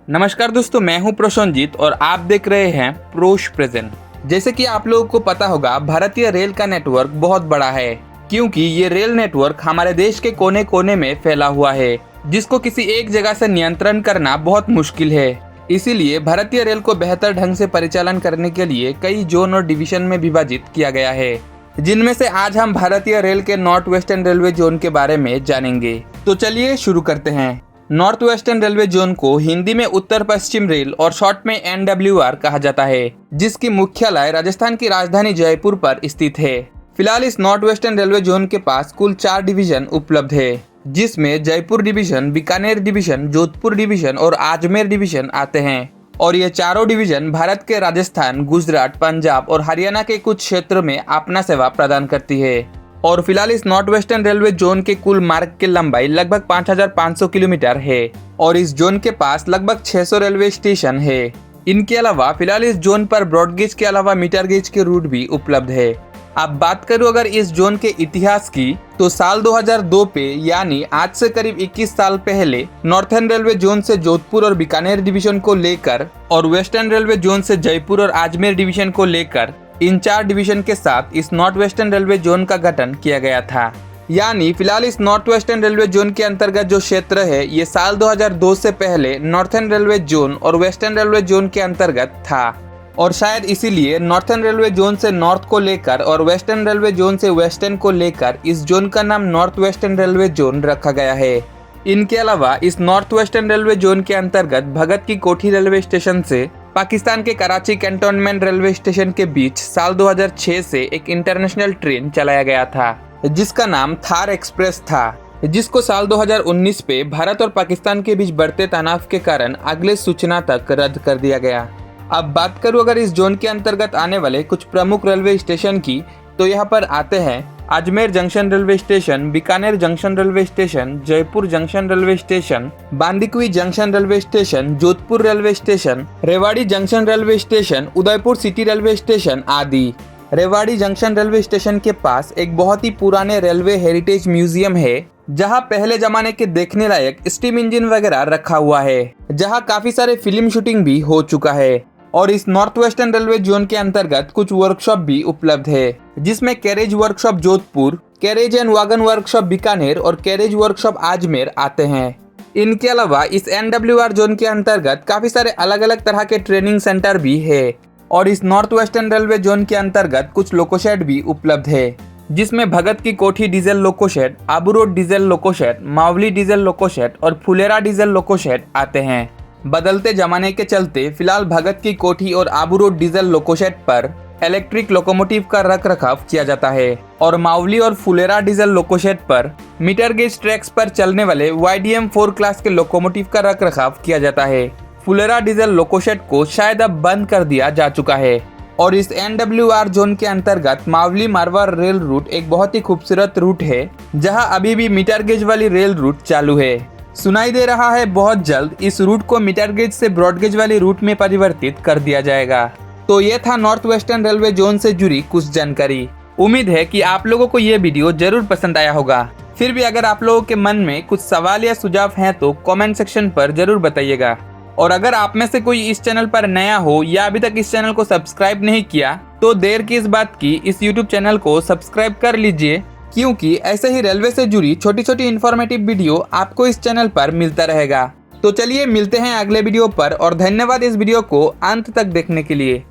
नमस्कार दोस्तों, मैं हूं प्रसन्नजीत और आप देख रहे हैं प्रोश प्रेजेंट। जैसे कि आप लोगों को पता होगा, भारतीय रेल का नेटवर्क बहुत बड़ा है, क्योंकि ये रेल नेटवर्क हमारे देश के कोने कोने में फैला हुआ है, जिसको किसी एक जगह से नियंत्रण करना बहुत मुश्किल है। इसीलिए भारतीय रेल को बेहतर ढंग से परिचालन करने के लिए कई जोन और डिवीजन में विभाजित किया गया है, जिनमें से आज हम भारतीय रेल के नॉर्थ वेस्टर्न रेलवे जोन के बारे में जानेंगे। तो चलिए शुरू करते हैं। नॉर्थ वेस्टर्न रेलवे जोन को हिंदी में उत्तर पश्चिम रेल और शॉर्ट में NWR कहा जाता है, जिसकी मुख्यालय राजस्थान की राजधानी जयपुर पर स्थित है। फिलहाल इस नॉर्थ वेस्टर्न रेलवे जोन के पास कुल 4 डिवीजन उपलब्ध है, जिसमें Jaipur division, Bikaner division, Jodhpur division और अजमेर डिवीजन आते हैं। और ये चारों डिवीजन भारत के राजस्थान, गुजरात, पंजाब और हरियाणा के कुछ क्षेत्र में अपना सेवा प्रदान करती है। और फिलहाल इस नॉर्थ वेस्टर्न रेलवे जोन के कुल मार्ग की लंबाई लगभग 5500 किलोमीटर है और इस जोन के पास लगभग 600 रेलवे स्टेशन है। इनके अलावा फिलहाल इस जोन पर ब्रॉडगेज के अलावा मीटर गेज के रूट भी उपलब्ध है। अब बात करूं अगर इस जोन के इतिहास की, तो साल 2002 पे यानी आज से करीब 21 साल पहले नॉर्थर्न रेलवे जोन से जोधपुर और बीकानेर डिवीजन को लेकर और वेस्टर्न रेलवे जोन से जयपुर और अजमेर डिवीजन को लेकर इन 4 डिवीजन के साथ इस नॉर्थ वेस्टर्न रेलवे जोन का गठन किया गया था। यानी फिलहाल इस नॉर्थ वेस्टर्न रेलवे जोन के अंतर्गत जो क्षेत्र है, ये साल 2002 से पहले नॉर्थर्न रेलवे जोन और वेस्टर्न रेलवे जोन के अंतर्गत था। और शायद इसीलिए नॉर्थर्न रेलवे जोन से नॉर्थ को लेकर और वेस्टर्न रेलवे जोन से वेस्टर्न को लेकर इस जोन का नाम नॉर्थ वेस्टर्न रेलवे जोन रखा गया है। इनके अलावा इस नॉर्थ वेस्टर्न रेलवे जोन के अंतर्गत भगत की कोठी रेलवे स्टेशन से पाकिस्तान के कराची कैंटोनमेंट रेलवे स्टेशन के बीच साल 2006 से एक इंटरनेशनल ट्रेन चलाया गया था, जिसका नाम थार एक्सप्रेस था, जिसको साल 2019 पे भारत और पाकिस्तान के बीच बढ़ते तनाव के कारण अगले सूचना तक रद्द कर दिया गया। अब बात करूं अगर इस जोन के अंतर्गत आने वाले कुछ प्रमुख रेलवे स्टेशन की, तो यहाँ पर आते हैं Ajmer junction railway station, Bikaner junction railway station, Jaipur junction railway station, Bandikui junction railway station, Jodhpur railway station, Rewari junction railway station, Udaipur city railway station आदि। रेवाड़ी जंक्शन रेलवे स्टेशन के पास एक बहुत ही पुराने रेलवे हेरिटेज म्यूजियम है, जहां पहले जमाने के देखने लायक स्टीम इंजन वगैरह रखा हुआ है, जहां काफी सारे फिल्म शूटिंग भी हो चुका है। और इस नॉर्थ वेस्टर्न रेलवे जोन के अंतर्गत कुछ वर्कशॉप भी उपलब्ध है, जिसमें carriage workshop Jodhpur, carriage and wagon workshop Bikaner और कैरेज वर्कशॉप अजमेर आते हैं। इनके अलावा इस NWR जोन के अंतर्गत काफी सारे अलग अलग तरह के ट्रेनिंग सेंटर भी है। और इस नॉर्थ वेस्टर्न रेलवे जोन के अंतर्गत कुछ लोकोशेड भी उपलब्ध है, जिसमें Bhagat Ki Kothi diesel loco shed, Abu road diesel loco shed, Mavli diesel loco shed और फुलेरा डीजल लोकोशेड आते हैं। बदलते जमाने के चलते फिलहाल भगत की कोठी और आबू रोड डीजल लोकोशेड पर इलेक्ट्रिक लोकोमोटिव का रखरखाव किया जाता है और मावली और फुलेरा डीजल लोकोशेड पर मीटर गेज ट्रैक्स पर चलने वाले YDM 4 क्लास के लोकोमोटिव का रखरखाव किया जाता है। फुलेरा डीजल लोकोशेड को शायद अब बंद कर दिया जा चुका है। और इस NWR जोन के अंतर्गत मावली मारवाड़ रेल रूट एक बहुत ही खूबसूरत रूट है, जहां अभी भी मीटर गेज वाली रेल रूट चालू है। सुनाई दे रहा है बहुत जल्द इस रूट को मीटर गेज से ब्रॉडगेज वाली रूट में परिवर्तित कर दिया जाएगा। तो ये था नॉर्थ वेस्टर्न रेलवे जोन से जुड़ी कुछ जानकारी। उम्मीद है कि आप लोगों को ये वीडियो जरूर पसंद आया होगा। फिर भी अगर आप लोगों के मन में कुछ सवाल या सुझाव हैं तो कमेंट सेक्शन पर जरूर बताइएगा। और अगर आप में से कोई इस चैनल पर नया हो या अभी तक इस चैनल को सब्सक्राइब नहीं किया, तो देर किस बात की, इस यूट्यूब चैनल को सब्सक्राइब कर लीजिए, क्योंकि ऐसे ही रेलवे से जुड़ी छोटी छोटी इन्फॉर्मेटिव वीडियो आपको इस चैनल पर मिलता रहेगा। तो चलिए मिलते हैं अगले वीडियो पर और धन्यवाद इस वीडियो को अंत तक देखने के लिए।